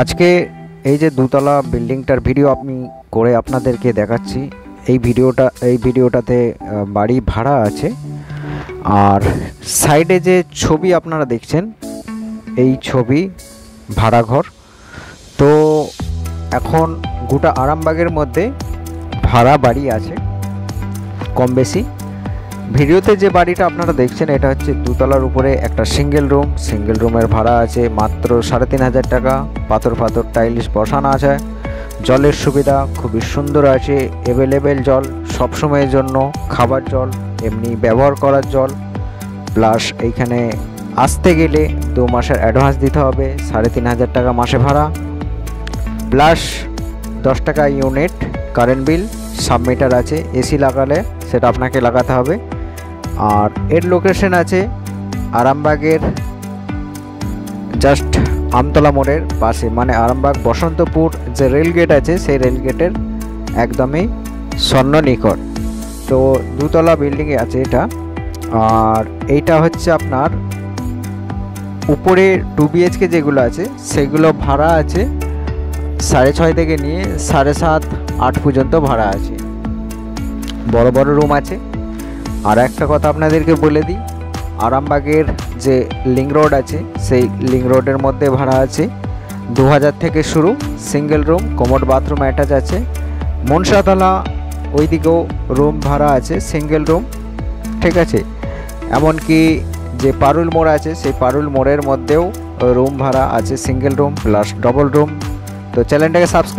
আজকে এই যে দুতলা বিল্ডিংটার ভিডিও আমি করে আপনাদেরকে দেখাচ্ছি। এই ভিডিওটাতে বাড়ি ভাড়া আছে, আর সাইডে যে ছবি আপনারা দেখছেন এই ছবি ভাড়াঘর। তো এখন গোটা আরামবাগের মধ্যে ভাড়া বাড়ি আছে কম বেশি। ভিডিওতে যে বাড়িটা আপনারা দেখছেন এটা হচ্ছে দুতলার উপরে একটা সিঙ্গেল রুমের ভাড়া আছে মাত্র 3,500 টাকা। পাথর টাইলস বসানো আছে, জলের সুবিধা খুবই সুন্দর আছে, অ্যাভেলেবেল জল সবসময়ের জন্য, খাবার জল, এমনি ব্যবহার করার জল, প্লাস এইখানে আসতে গেলে 2 মাসের অ্যাডভান্স দিতে হবে, 3,500 টাকা মাসে ভাড়া, প্লাস 10 টাকা ইউনিট কারেন্ট বিল। সাবমিটার আছে, এসি লাগালে সেটা আপনাকে লাগাতে হবে। আর এর লোকেশন আছে আরামবাগের জাস্ট আমতলা মোড়ের পাশে, মানে আরামবাগ বসন্তপুর যে রেলগেট আছে সেই রেলগেটের একদমই নিকট। তো দুতলা বিল্ডিংয়ে আছে এটা। আর এইটা হচ্ছে আপনার উপরে 2 BHK যেগুলো আছে সেগুলো ভাড়া আছে 6.5 থেকে নিয়ে 7.5-8 পর্যন্ত ভাড়া আছে, বড় বড় রুম আছে। আর একটা কথা আপনাদেরকে বলে দিই, আরামবাগের যে লিং রোড আছে সেই লিং রোডের মধ্যে ভাড়া আছে 2000 থেকে শুরু, single room, commode bathroom attach আছে। মনসাতলা ওই দিকেও রুম ভাড়া আছে সিঙ্গেল রুম, ঠিক আছে। এমনকি যে পারুল মোড় আছে সেই পারুল মোড়ের মধ্যেও রুম ভাড়া আছে single room plus double room. তো চ্যানেলটাকে সাবস্ক্রাইব